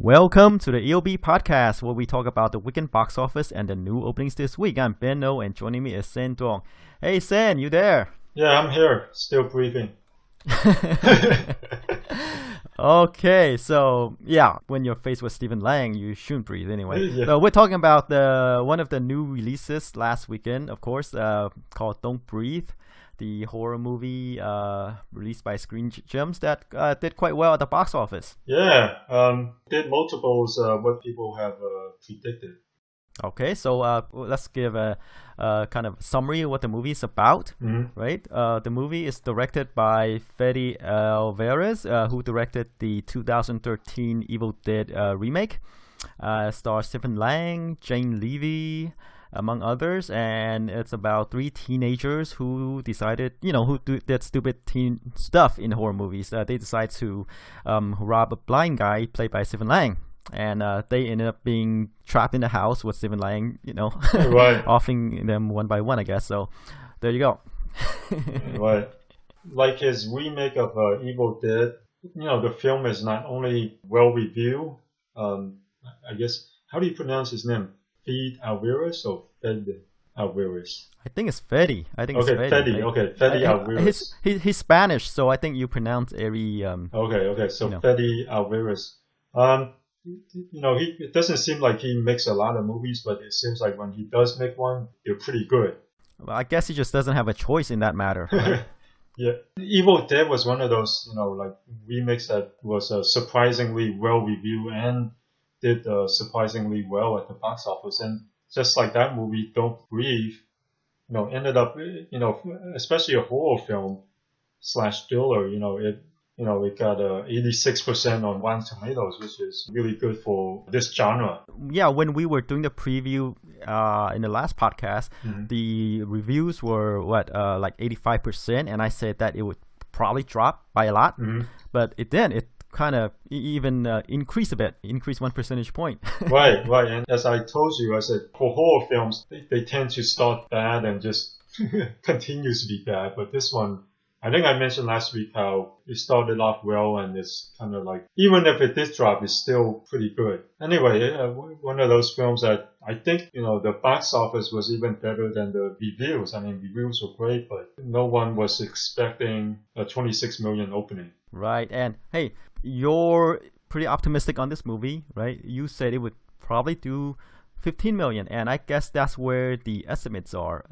Welcome to the EOB Podcast, where we talk about the weekend box office and the new openings this week. I'm Ben-Hur, and joining me is Sen Duong. Hey Sen, you there? Yeah, I'm here, still breathing. Okay, so yeah, when you're faced with Stephen Lang, you shouldn't breathe anyway. Yeah. So we're talking about one of the new releases last weekend, of course, called Don't Breathe, the horror movie released by Screen Gems that did quite well at the box office. Yeah, did multiples what people have predicted. Okay, so let's give a kind of summary of what the movie is about, right? The movie is directed by Fede Alverez, who directed the 2013 Evil Dead remake. Stars Stephen Lang, Jane Levy, among others, and it's about three teenagers who decided, who did stupid teen stuff in horror movies. They decide to rob a blind guy played by Stephen Lang. And they ended up being trapped in the house with Stephen Lang, Right. offing them one by one, I guess. So there you go. Right. Like his remake of Evil Dead, the film is not only well reviewed, I guess, how do you pronounce his name? Fede Alverez or Fede Alverez? I think it's Fede. Okay, Fede. Okay, Fede Alverez. He's Spanish, so I think you pronounce every... Okay, so Fede Alverez. It doesn't seem like he makes a lot of movies, but it seems like when he does make one, they're pretty good. Well, I guess he just doesn't have a choice in that matter. Right? Yeah. Evil Dead was one of those, remakes that was surprisingly well reviewed and did surprisingly well at the box office. And just like that movie, Don't Breathe, ended up, especially a horror film / thriller, it got 86% on Rotten Tomatoes, which is really good for this genre. Yeah, when we were doing the preview in the last podcast, the reviews were like 85%, and I said that it would probably drop by a lot, but it didn't. It kind of even increased a bit, increased 1 percentage point. Right. And as I told you, I said for horror films, they tend to start bad and just continues to be bad, but this one, I think I mentioned last week how it started off well, and it's kind of like, even if it did drop, it's still pretty good. Anyway, one of those films that I think, the box office was even better than the reviews. I mean, reviews were great, but no one was expecting a 26 million opening. Right, and hey, you're pretty optimistic on this movie, right? You said it would probably do 15 million, and I guess that's where the estimates are.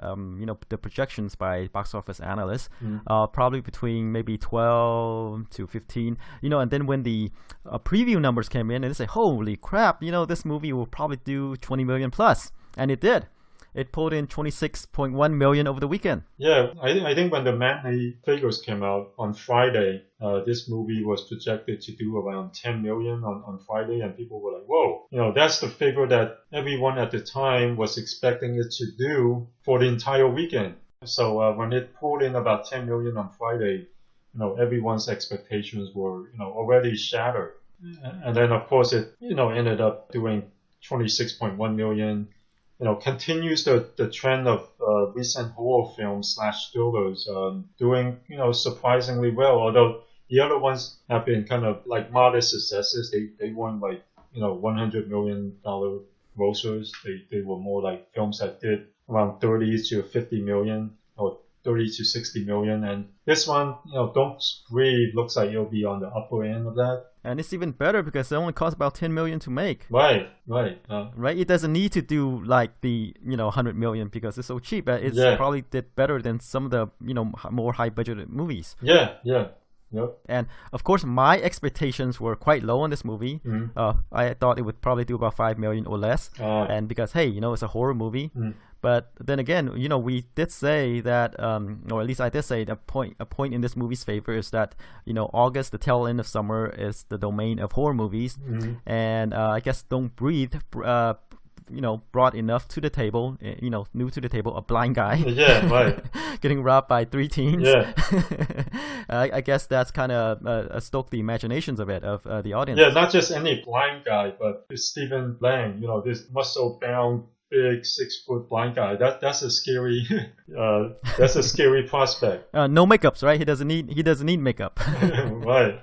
The projections by box office analysts, probably between maybe 12 to 15. And then when the preview numbers came in, and they say, "Holy crap! This movie will probably do 20 million plus," and it did. It pulled in 26.1 million over the weekend. Yeah, I think when the matinee figures came out on Friday, this movie was projected to do around 10 million on Friday, and people were like, whoa, that's the figure that everyone at the time was expecting it to do for the entire weekend. So when it pulled in about 10 million on Friday, everyone's expectations were, already shattered. And then, of course, it, ended up doing 26.1 million. Continues the trend of recent horror films / thrillers doing, surprisingly well. Although the other ones have been kind of like modest successes. They weren't like, $100 million grossers. They were more like films that did around 30 to 50 million or 30 to 60 million. And this one, Don't Breathe looks like it'll be on the upper end of that. And it's even better because it only costs about 10 million to make. Right. Right. It doesn't need to do like the 100 million because it's so cheap. It's probably did better than some of the more high budgeted movies. Yeah. Yep. And of course, my expectations were quite low on this movie. I thought it would probably do about 5 million or less. And because it's a horror movie. But then again, we did say that, or at least I did say that a point in this movie's favor is that, August, the tail end of summer, is the domain of horror movies. And I guess Don't Breathe, brought enough to the table, new to the table, a blind guy. Yeah, right. Getting robbed by three teens. Yeah. I guess that's kind of stoked the imaginations of the audience. Yeah, not just any blind guy, but Stephen Lang, this muscle-bound, big 6-foot blind guy. That's a scary prospect. No makeups, right? He doesn't need makeup. Right.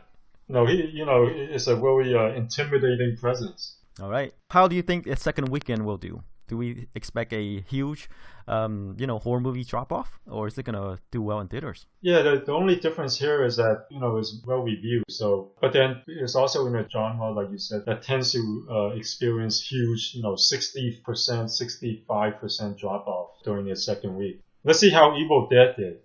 No, it's a very intimidating presence. All right. How do you think its second weekend will do? Do we expect a huge, horror movie drop off, or is it gonna do well in theaters? Yeah, the only difference here is that, it's well reviewed. So, but then it's also in a genre, like you said, that tends to experience huge, 60%, 65% drop off during its second week. Let's see how Evil Dead did.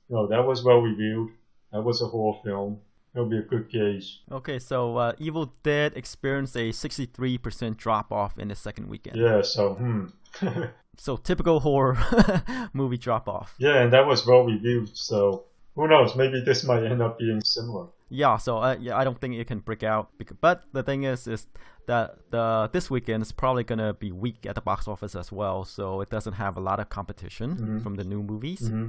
That was well reviewed. That was a horror film. It'll be a good gauge. Okay, so Evil Dead experienced a 63% drop off in the second weekend. Yeah, so So typical horror movie drop off. Yeah, and that was well reviewed. So who knows? Maybe this might end up being similar. Yeah, so I don't think it can break out. But the thing is that this weekend is probably gonna be weak at the box office as well. So it doesn't have a lot of competition from the new movies. Mm-hmm.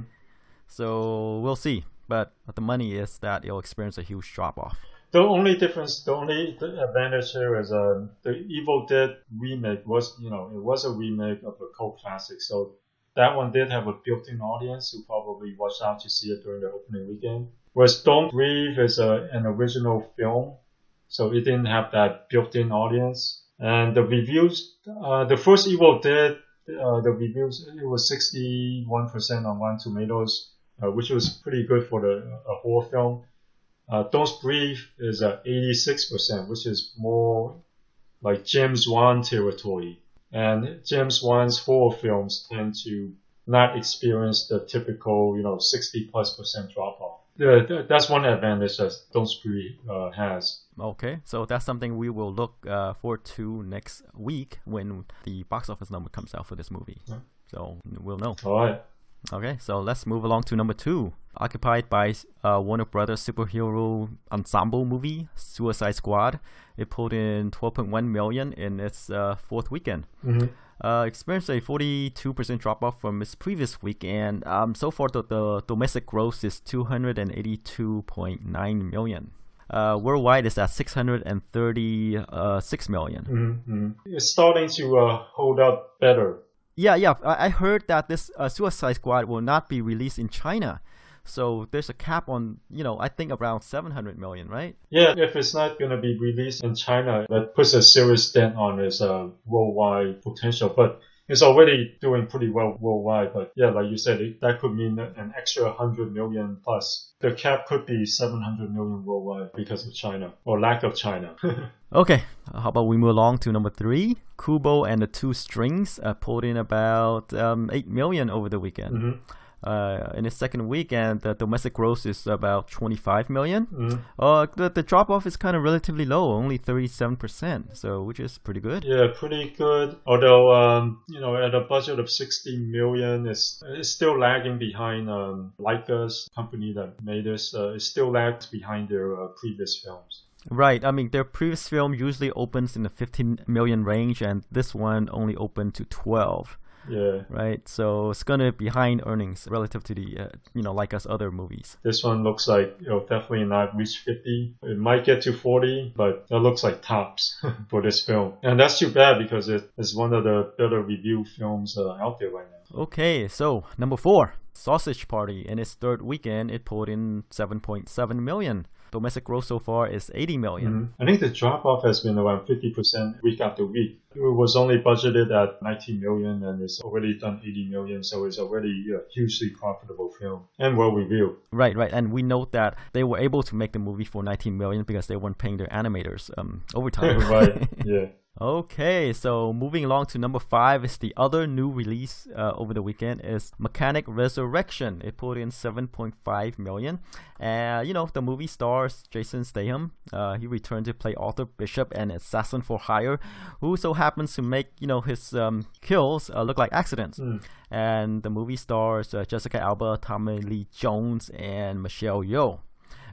So we'll see. But the money is that it'll experience a huge drop off. The only advantage here is the Evil Dead remake was, it was a remake of a cult classic. So that one did have a built-in audience who probably watched out to see it during the opening weekend. Whereas Don't Breathe is an original film, so it didn't have that built-in audience. And the reviews, the first Evil Dead, the reviews, it was 61% on Rotten Tomatoes, which was pretty good for a horror film. Don't Breathe is 86%, which is more like James Wan territory. And James Wan's horror films tend to not experience the typical, 60+% drop off. That's one advantage that Don't Breathe has. Okay, so that's something we will look forward to next week when the box office number comes out for this movie. Yeah. So we'll know. All right. Okay, so let's move along to number 2. Occupied by Warner Brothers superhero ensemble movie, Suicide Squad. It pulled in $12.1 million in its fourth weekend. Mm-hmm. Experienced a 42% drop off from its previous week, and so far the domestic gross is $282.9 million. Worldwide is at $636 million. Mm-hmm. It's starting to hold up better. Yeah. I heard that this Suicide Squad will not be released in China. So there's a cap on, I think around 700 million, right? Yeah, if it's not going to be released in China, that puts a serious dent on its worldwide potential. But it's already doing pretty well worldwide. But yeah, like you said, that could mean an extra 100 million plus. The cap could be 700 million worldwide because of China or lack of China. Okay, how about we move along to number 3? Kubo and the Two Strings pulled in about 8 million over the weekend. Mm-hmm. In its second weekend, the domestic gross is about 25 million. Mm-hmm. The drop off is kind of relatively low, only 37%, so which is pretty good. Yeah, pretty good. Although, at a budget of 60 million, it's still lagging behind Leica's company that made this. It still lags behind their previous films. Right. I mean, their previous film usually opens in the 15 million range, and this one only opened to 12. Yeah. Right. So it's gonna be behind earnings relative to the Leica's other movies. This one looks like it'll definitely not reach 50. It might get to 40, but that looks like tops for this film, and that's too bad because it's one of the better reviewed films out there right now. Okay, so number 4, Sausage Party. In its third weekend, it pulled in 7.7 million. Domestic gross so far is 80 million. Mm-hmm. I think the drop-off has been around 50% week after week. It was only budgeted at 19 million and it's already done 80 million, so it's already a hugely profitable film and well-reviewed. Right. And we note that they were able to make the movie for 19 million because they weren't paying their animators overtime. Right, yeah. Okay, so moving along to number 5 is the other new release over the weekend is Mechanic Resurrection. It pulled in 7.5 million. The movie stars Jason Statham. He returned to play Arthur Bishop, an assassin for hire, who so happens to make his kills look like accidents. And the movie stars Jessica Alba, Tommy Lee Jones, and Michelle Yeoh.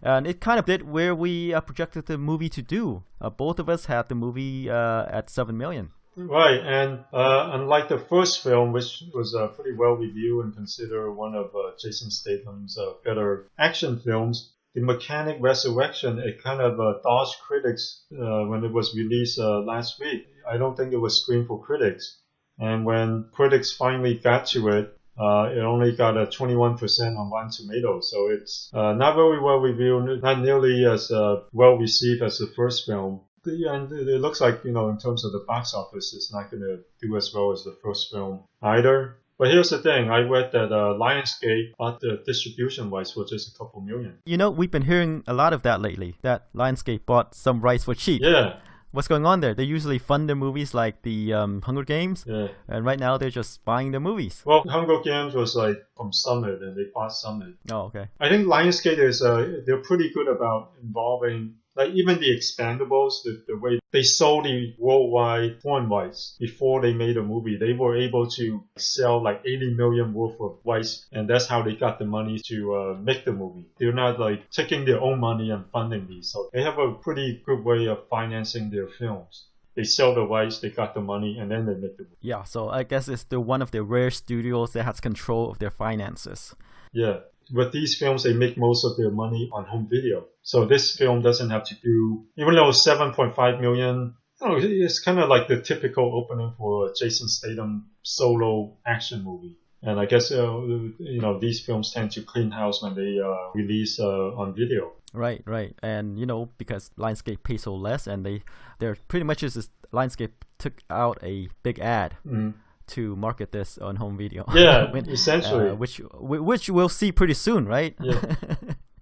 And it kind of did where we projected the movie to do. Both of us had the movie at 7 million. Right, and unlike the first film, which was pretty well reviewed and considered one of Jason Statham's better action films, The Mechanic Resurrection, it kind of dodged critics when it was released last week. I don't think it was screened for critics. And when critics finally got to it, It only got a 21% on Rotten Tomatoes, so it's not very well reviewed, not nearly as well received as the first film. And it looks like, in terms of the box office, it's not going to do as well as the first film either. But here's the thing. I read that Lionsgate bought the distribution rights for just a couple million. We've been hearing a lot of that lately, that Lionsgate bought some rights for cheap. Yeah. What's going on there? They usually fund their movies like the Hunger Games. Yeah. And right now they're just buying the movies. Well, Hunger Games was like from Summit, and they bought Summit. Oh, okay. I think Lionsgate is, they're pretty good about involving, like even the Expendables, the way they sold the worldwide foreign rights before they made a movie. They were able to sell like 80 million worth of rights, and that's how they got the money to make the movie. They're not like taking their own money and funding these. So they have a pretty good way of financing their films. They sell the rights, they got the money, and then they make the movie. Yeah, so I guess it's one of the rare studios that has control of their finances. Yeah. With these films, they make most of their money on home video. So this film doesn't have to do, even though 7.5 million, it's kind of like the typical opening for a Jason Statham solo action movie. And I guess, these films tend to clean house when they release on video. Right. And, because Lionsgate pays so less, and they're pretty much just, Lionsgate took out a big ad. To market this on home video. Yeah, essentially. Which we'll see pretty soon, right? Yeah.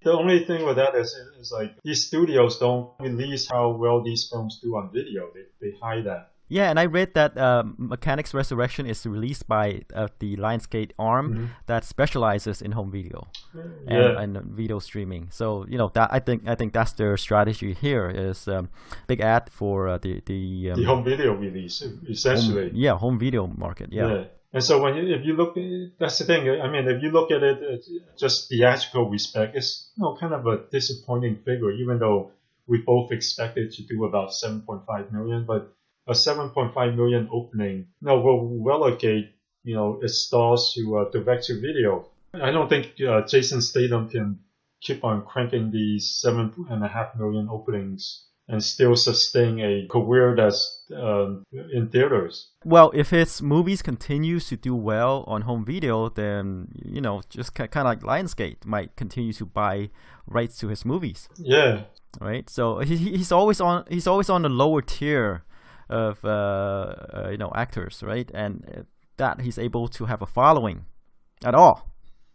The only thing with that is like these studios don't release how well these films do on video. They hide that. Yeah, and I read that Mechanic's Resurrection is released by the Lionsgate arm that specializes in home video and video streaming. So that I think that's their strategy here is big ad for the home video release essentially. Home video market. Yeah. And so if you look, that's the thing. I mean, if you look at it just theatrical respect, it's kind of a disappointing figure. Even though we both expected to do about 7.5 million, but a 7.5 million opening, will relegate, its stars to direct-to-video. I don't think Jason Statham can keep on cranking these 7.5 million openings and still sustain a career that's in theaters. Well, if his movies continues to do well on home video, then, just kind of like Lionsgate might continue to buy rights to his movies. Yeah. Right? So he's always on the lower tier of actors, right? And that he's able to have a following at all.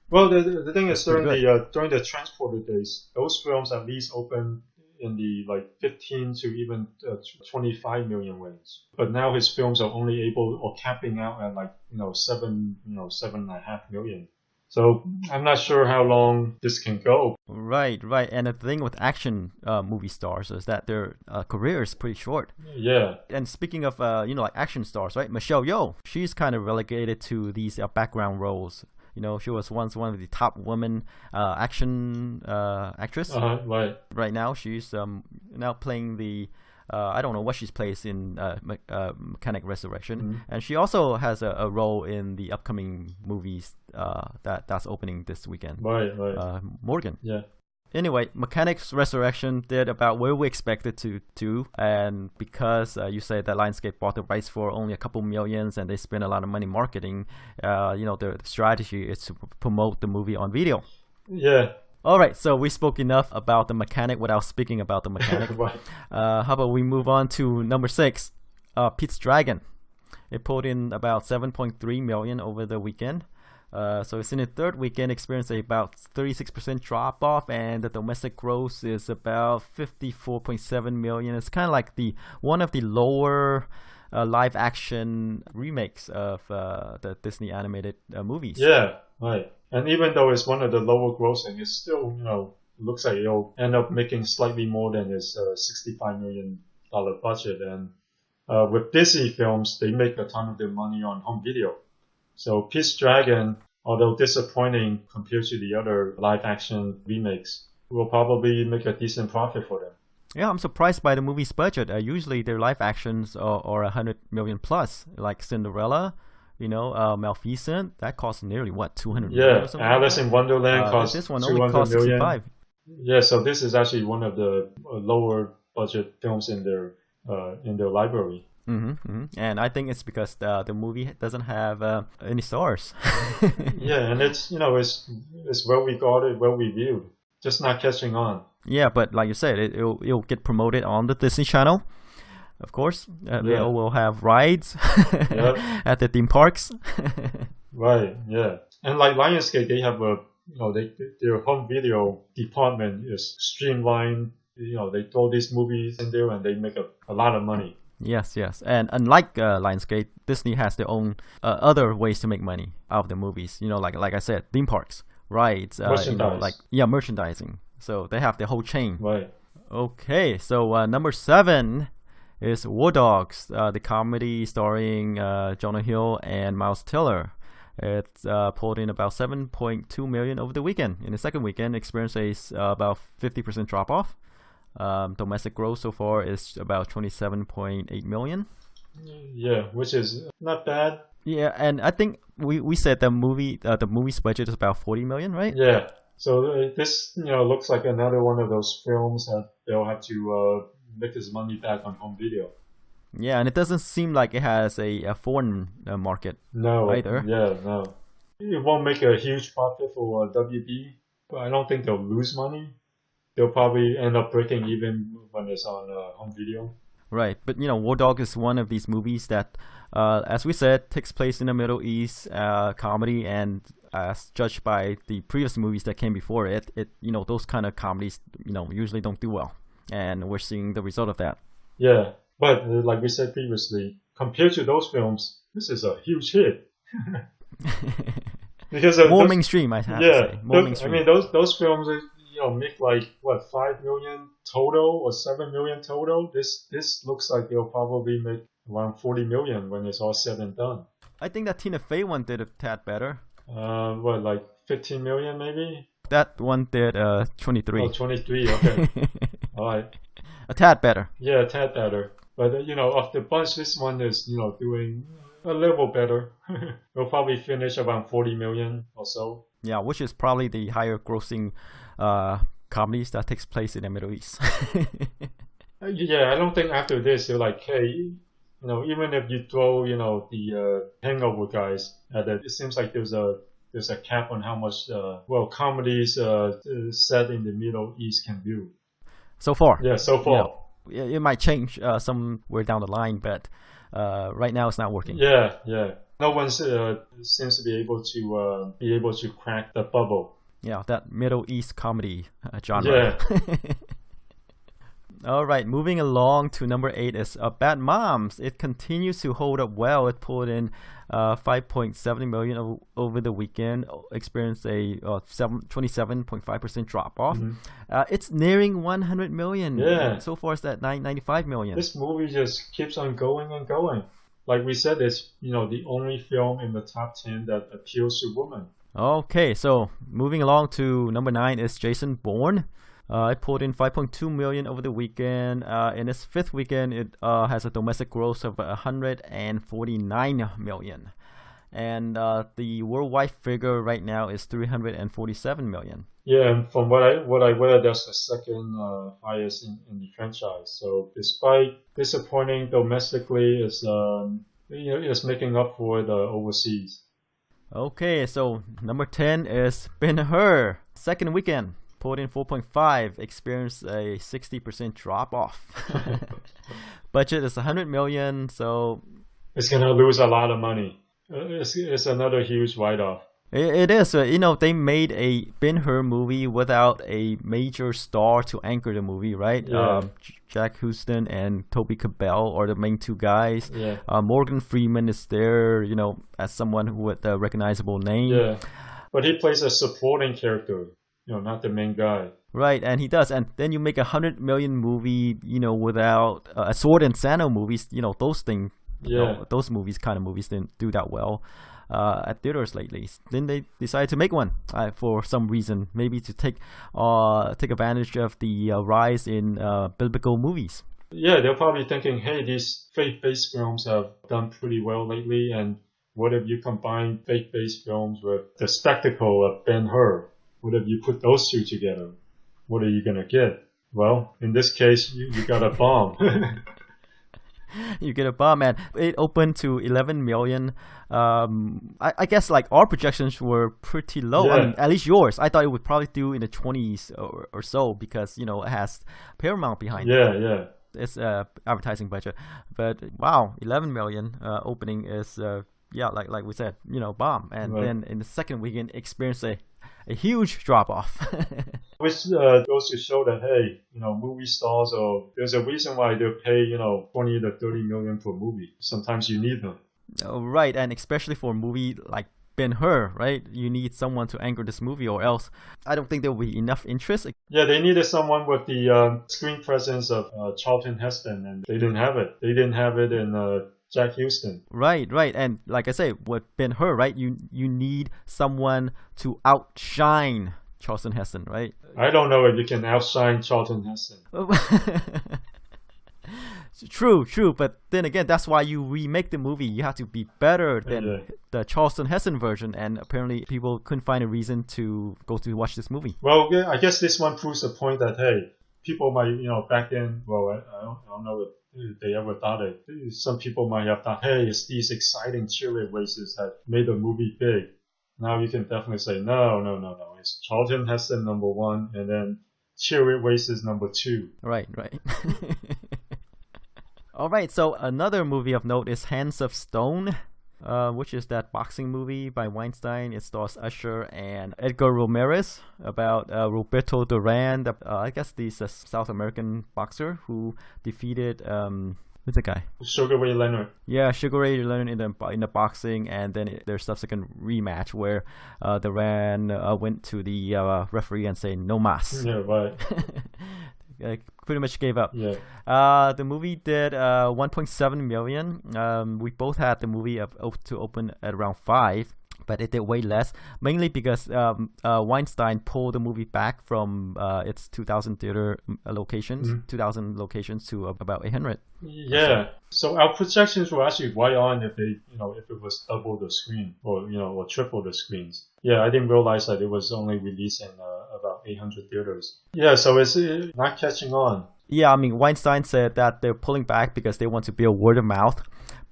Well, the thing is, during the transporter days, those films at least open in the 15 to even 25 million range. But now his films are only able or capping out at 7.5 million. So I'm not sure how long this can go. Right. And the thing with action movie stars is that their career is pretty short. Yeah. And speaking of action stars, right? Michelle Yeoh, she's kind of relegated to these background roles. She was once one of the top women action actress. Right. Right now, she's now playing the I don't know what she's plays in Mechanic Resurrection, and she also has a role in the upcoming movies that's opening this weekend. Right. Morgan. Yeah. Anyway, Mechanic's Resurrection did about where we expected to do, and because you say that Lionsgate bought the rights for only a couple millions and they spent a lot of money marketing, their strategy is to promote the movie on video. Yeah. All right, so we spoke enough about the Mechanic without speaking about the Mechanic. Right. How about we move on to number 6, Pete's Dragon. It pulled in about 7.3 million over the weekend. So it's in the third weekend, experienced about 36% drop off, and the domestic gross is about 54.7 million. It's kind of like one of the lower live action remakes of the Disney animated movies. Yeah, right. And even though it's one of the lower grossing, it still looks like it'll end up making slightly more than its $65 million budget. And with Disney films, they make a ton of their money on home video. So Pete's Dragon, although disappointing compared to the other live-action remakes, will probably make a decent profit for them. Yeah, I'm surprised by the movie's budget. Usually their live actions are 100 million plus, like Cinderella, Maleficent. That costs nearly, 200 million or something? Alice in Wonderland costs this one 200 only costs million. 65. Yeah, so this is actually one of the lower budget films in their library. And I think it's because the movie doesn't have any stars. Yeah, and it's well regarded, well reviewed, just not catching on. Yeah, but like you said, it'll get promoted on the Disney Channel. Of course, they will have rides at the theme parks. Right. Yeah, and like Lionsgate, they have their home video department is streamlined. They throw these movies in there and they make a lot of money. Yes. And unlike Lionsgate, Disney has their own other ways to make money out of the movies. Like I said, theme parks, rides, merchandising. So they have the whole chain. Right. Okay, so number 7 is War Dogs, the comedy starring Jonah Hill and Miles Teller. It's pulled in about 7.2 million over the weekend. In the second weekend, experienced about 50% drop off. Domestic gross so far is about 27.8 million. Yeah, which is not bad. Yeah, and I think we said the movie's budget is about 40 million, right? Yeah. So this looks like another one of those films that they'll have to make his money back on home video. Yeah, and it doesn't seem like it has a foreign market. No. Either. Yeah, no. It won't make a huge profit for WB, but I don't think they'll lose money. They'll probably end up breaking even when it's on home video. Right, but War Dog is one of these movies that, as we said, takes place in the Middle East, comedy, and as judged by the previous movies that came before it, those kind of comedies, usually don't do well, and we're seeing the result of that. Yeah, but like we said previously, compared to those films, this is a huge hit. Because more mainstream, I have to say. More mainstream. I mean, those films, make like 5 million total or 7 million total. This looks like they'll probably make around 40 million when it's all said and done. I think that Tina Fey one did a tad better. Like 15 million maybe? That one did 23. Oh, 23, okay. All right. A tad better. Yeah, a tad better. But, of the bunch, this one is, doing a little better. We'll probably finish around 40 million or so. Yeah, which is probably the higher grossing comedies that takes place in the Middle East. Yeah, I don't think after this, you're like, hey, even if you throw, the Hangover guys at it, it seems like there's a cap on how much, comedies set in the Middle East can do. So far. Yeah, so far. Yeah, it might change somewhere down the line, but right now it's not working. Yeah. No one seems to be able to crack the bubble. Yeah, that Middle East comedy genre. Yeah. All right, moving along to number 8 is Bad Moms. It continues to hold up well. It pulled in 5.7 million over the weekend, experienced a 27.5% drop off. Mm-hmm. It's nearing 100 million. Yeah. So far it's at 95 million. This movie just keeps on going and going. Like we said, it's the only film in the top 10 that appeals to women. Okay, so moving along to number 9 is Jason Bourne. It pulled in 5.2 million over the weekend. In its 5th weekend, it has a domestic gross of 149 million. And the worldwide figure right now is 347 million. Yeah, and from what I read, that's the second highest in the franchise. So despite disappointing domestically, it's making up for the overseas. Okay, so number 10 is Ben-Hur. Second weekend. Pulled in 4.5, experienced a 60% drop off. Budget is 100 million, so it's gonna lose a lot of money. It's another huge write-off. It is. They made a Ben-Hur movie without a major star to anchor the movie, right? Yeah. Jack Huston and Toby Cabell are the main two guys. Yeah. Morgan Freeman is there, as someone with a recognizable name. Yeah, but he plays a supporting character. Not the main guy. Right, and he does. And then you make 100 million movie, without a Sword and Sandal movies, those things, those kind of movies didn't do that well at theaters lately. Then they decided to make one for some reason, maybe to take advantage of the rise in biblical movies. Yeah, they're probably thinking, hey, these faith-based films have done pretty well lately, and what if you combine faith-based films with the spectacle of Ben-Hur? What if you put those two together? What are you going to get? Well, in this case, you got a bomb. You get a bomb, and it opened to 11 million. I guess like our projections were pretty low. Yeah. I mean, at least yours. I thought it would probably do in the 20s or so because it has Paramount behind it. Yeah. It's advertising budget, but wow, 11 million opening is like we said, bomb, and then in the second weekend experienced a huge drop off. Which goes to show that hey, movie stars there's a reason why they pay 20 to 30 million for a movie. Sometimes you need them. Right, and especially for a movie like Ben-Hur, right? You need someone to anchor this movie, or else I don't think there will be enough interest. Yeah, they needed someone with the screen presence of Charlton Heston, and they didn't have it. They didn't have it in Jack Houston. Right, and like I say, with Ben-Hur, right? You need someone to outshine Charlton Heston, right? I don't know if you can outshine Charlton Heston. True, but then again, that's why you remake the movie. You have to be better than the Charlton Heston version, and apparently people couldn't find a reason to go to watch this movie. Well, yeah, I guess this one proves the point that, hey, people might, back then, well, I don't know if they ever thought it. Some people might have thought, hey, it's these exciting cheerlead races that made the movie big. Now you can definitely say, no. It's Charlton Heston number 1, and then cheerlead races number 2. Right. All right, so another movie of note is Hands of Stone, which is that boxing movie by Weinstein. It stars Usher and Edgar Ramirez about Roberto Duran, I guess the South American boxer who defeated who's the guy? Sugar Ray Leonard. Yeah, Sugar Ray Leonard in the boxing, and then there's subsequent rematch where Duran went to the referee and said no mas. Yeah, right. Pretty much gave up. Yeah. The movie did 1.7 million. We both had the movie to open at around 5, but it did way less, mainly because Weinstein pulled the movie back from its 2,000 theater locations, 2,000 locations to about 800. Yeah. So our projections were actually right on if they, if it was double the screen or or triple the screens. Yeah, I didn't realize that it was only released in about 800 theaters. Yeah, so it's not catching on. Yeah, I mean, Weinstein said that they're pulling back because they want to build word of mouth,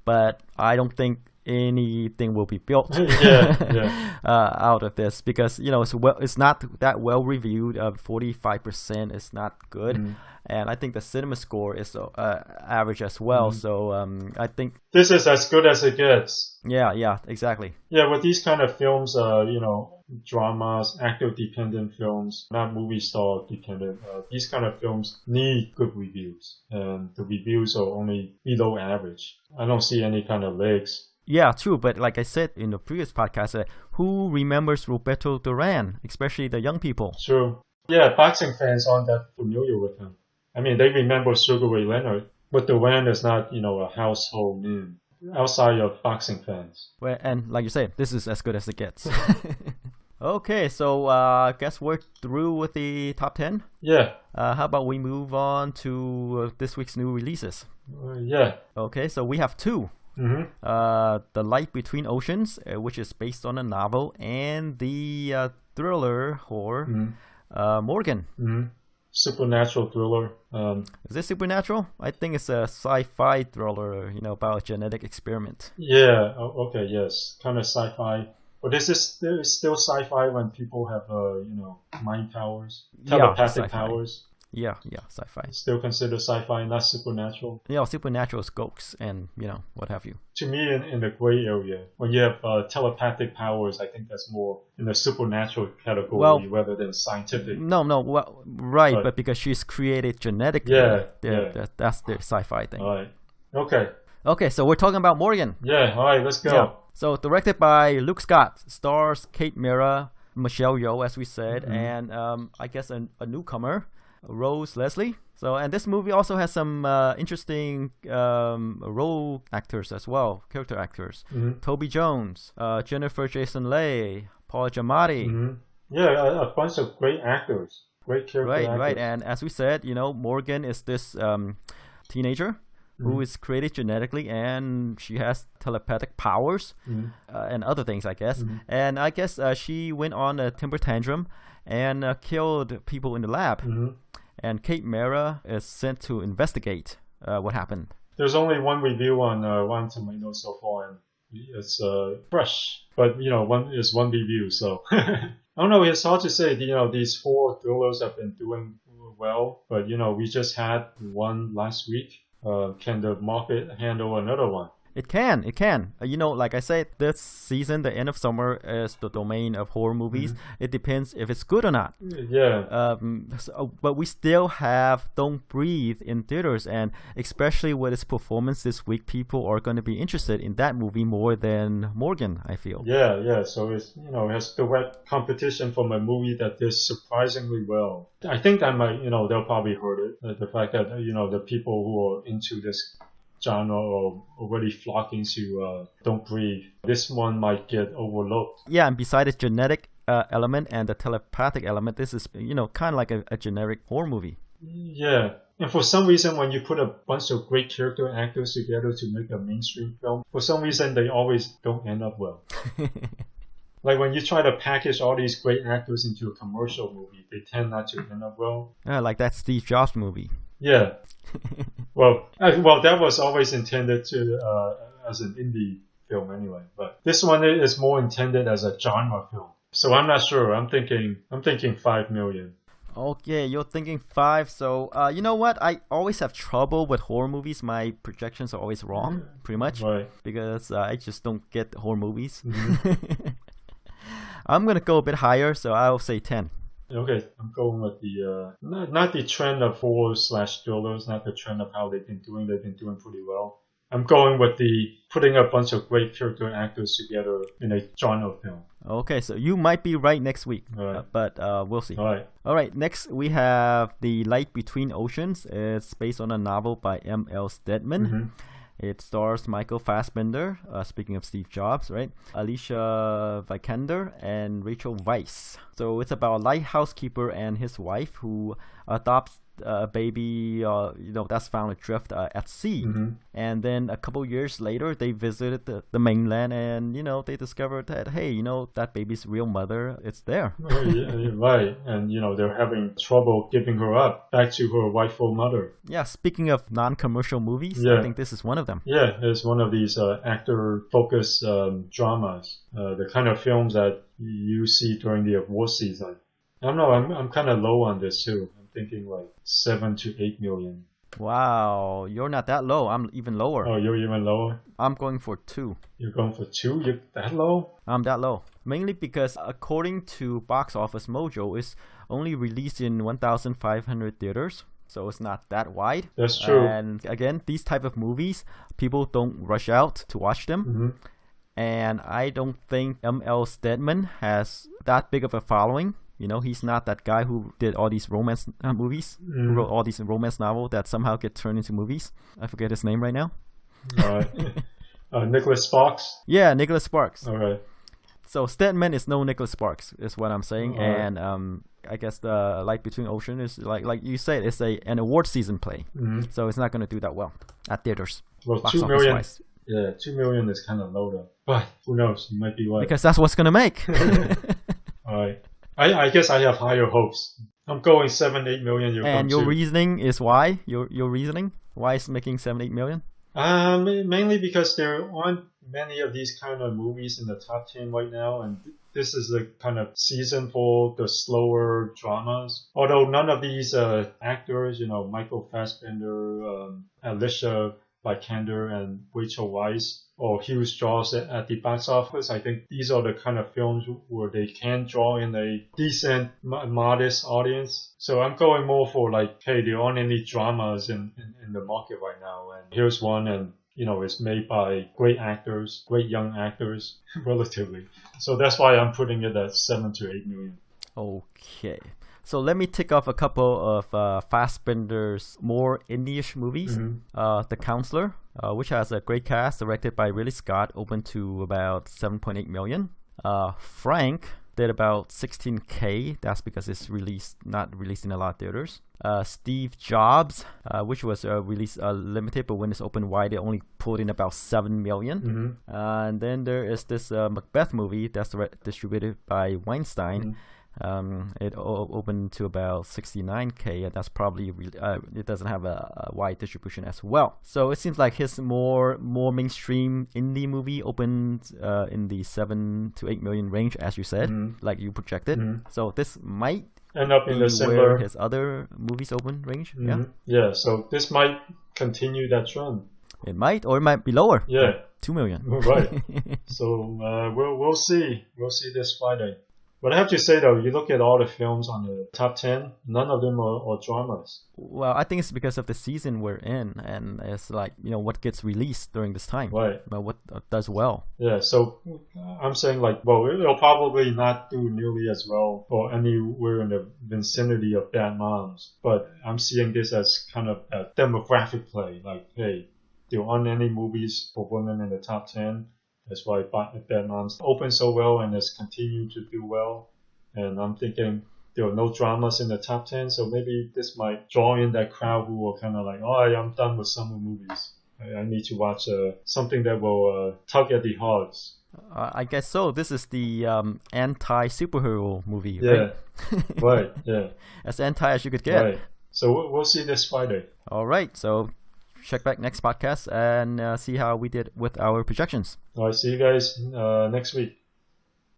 but I don't think anything will be built out of this because it's not that well reviewed. 45% is not good, and I think the cinema score is average as well. So I think this is as good as it gets. Yeah, exactly. Yeah, with these kind of films, dramas, actor-dependent films, not movie star-dependent. These kind of films need good reviews, and the reviews are only below average. I don't see any kind of legs. Yeah, true. But like I said in the previous podcast, who remembers Roberto Duran, especially the young people? True. Yeah, boxing fans aren't that familiar with him. I mean, they remember Sugar Ray Leonard, but Duran is not, a household name outside of boxing fans. Well, and like you say, this is as good as it gets. Okay, so I guess we're through with the top 10. Yeah. How about we move on to this week's new releases? Yeah. Okay, so we have 2. The Light Between Oceans, which is based on a novel, and the thriller horror Morgan. Supernatural thriller. Is this supernatural? I think it's a sci-fi thriller, about a genetic experiment. Yeah. Okay. Yes. Kind of sci-fi. But this is still sci-fi when people have mind powers, telepathic powers. Yeah, sci-fi. Still considered sci-fi, not supernatural. Yeah, supernatural is ghosts and, what have you. To me, in the gray area, when you have telepathic powers, I think that's more in the supernatural category rather than scientific. No, right, but because she's created genetically, that's the sci-fi thing. All right. Okay, so we're talking about Morgan. Yeah, all right, let's go. Yeah. So directed by Luke Scott, stars Kate Mara, Michelle Yeoh, as we said, and I guess a newcomer, Rose Leslie. So, and this movie also has some interesting role actors as well, character actors. Toby Jones, Jennifer Jason Leigh, Paul Giamatti. Yeah, a bunch of great actors, great character actors. Right. And as we said, Morgan is this teenager who is created genetically, and she has telepathic powers and other things, I guess. And I guess she went on a temper tantrum and killed people in the lab. And Kate Mara is sent to investigate what happened. There's only one review on Rotten Tomatoes so far, and it's fresh. But one review, so I don't know. It's hard to say. These 4 thrillers have been doing well, but we just had one last week. Can the market handle another one? It can. Like I said, this season, the end of summer is the domain of horror movies. It depends if it's good or not. Yeah. But we still have Don't Breathe in theaters, and especially with its performance this week, people are going to be interested in that movie more than Morgan, I feel. Yeah. So it's, it has direct competition from a movie that did surprisingly well. I think that might, they'll probably hurt it. The fact that, the people who are into this genre or already flocking to Don't Breathe. This one might get overlooked. Yeah, and besides its genetic element and the telepathic element, this is, kind of like a generic horror movie. Yeah. And for some reason, when you put a bunch of great character actors together to make a mainstream film, for some reason, they always don't end up well. Like when you try to package all these great actors into a commercial movie, they tend not to end up well. Like that Steve Jobs movie. Yeah. Well, that was always intended to as an indie film anyway. But this one is more intended as a genre film. So I'm not sure. I'm thinking 5 million. Okay, you're thinking 5. So you know what? I always have trouble with horror movies. My projections are always wrong, pretty much, right? Because I just don't get horror movies. I'm gonna go a bit higher, so I'll say 10. Okay, I'm going with the not the trend of horror/thrillers, not the trend of how they've been doing. They've been doing pretty well. I'm going with the putting a bunch of great character actors together in a genre film. Okay, so you might be right next week, right. But we'll see. All right. Next we have The Light Between Oceans. It's based on a novel by M.L. Stedman. It stars Michael Fassbender, speaking of Steve Jobs, right? Alicia Vikander and Rachel Weisz. So it's about a lighthouse keeper and his wife who adopts a baby, that's found adrift at sea. And then a couple years later, they visited the mainland, and they discovered that that baby's real mother, it's there. Right, and they're having trouble giving her up back to her rightful mother. Yeah, speaking of non-commercial movies, I think this is one of them. Yeah, it's one of these actor-focused dramas, the kind of films that you see during the award season. I don't know, I'm kind of low on this too. Thinking like 7 to 8 million. Wow, you're not that low. I'm even lower. Oh, you're even lower? I'm going for 2. You're going for 2? You're that low? I'm that low. Mainly because according to Box Office Mojo, it's only released in 1,500 theaters. So it's not that wide. That's true. And again, these type of movies, people don't rush out to watch them. And I don't think M.L. Stedman has that big of a following. He's not that guy who did all these romance movies, who wrote all these romance novels that somehow get turned into movies. I forget his name right now. Nicholas Sparks? Yeah, Nicholas Sparks. All right. So Stedman is no Nicholas Sparks, is what I'm saying. And I guess the Light Between Oceans is, like you said, it's an award season play. So it's not going to do that well at theaters. Well, 2 million. Wise. Yeah, 2 million is kind of low though. But who knows? You might be right. Because that's what's going to make. All right. I guess I have higher hopes. I'm going 7, 8 million. And your reasoning is why? Your reasoning? Why is making 7, 8 million? Mainly because there aren't many of these kind of movies in the top 10 right now, and this is the kind of season for the slower dramas. Although none of these actors, Michael Fassbender, Alicia Vikander, and Rachel Weisz, or huge draws at the box office. I think these are the kind of films where they can draw in a decent, modest audience. So I'm going more for like, hey, there aren't any dramas in the market right now. And here's one, and it's made by great actors, great young actors, relatively. So that's why I'm putting it at 7 to 8 million. Okay. So let me tick off a couple of Fassbender's more indie-ish movies. The Counselor, which has a great cast, directed by Ridley Scott, opened to about 7.8 million. Frank did about 16K. That's because it's not released in a lot of theaters. Steve Jobs, which was released limited, but when it's open wide, it only pulled in about 7 million. And then there is this Macbeth movie that's distributed by Weinstein. It opened to about 69K, and that's probably it doesn't have a wide distribution as well. So it seems like his more mainstream indie movie opened in the 7 to 8 million range, as you said, like you projected. So this might end up in the where similar his other movies open range. Yeah, so this might continue that trend. It might, or it might be lower. Yeah, 2 million. Right. So we'll see. We'll see this Friday. But I have to say though, you look at all the films on the top 10, none of them are dramas. Well, I think it's because of the season we're in, and it's like, what gets released during this time. Right. What does well. Yeah, so I'm saying like, well, it'll probably not do nearly as well or anywhere in the vicinity of Bad Moms. But I'm seeing this as kind of a demographic play. Like, hey, there aren't any movies for women in the top 10. That's why Bad Moms opened so well and has continued to do well. And I'm thinking there are no dramas in the top 10, so maybe this might draw in that crowd who are kind of like, oh, I'm done with summer movies. I need to watch something that will tug at the hearts. I guess so. This is the anti-superhero movie, Yeah, right? right, yeah. As anti as you could get. Right. So we'll see this Friday. All right, so check back next podcast and see how we did with our projections. All right, see you guys next week.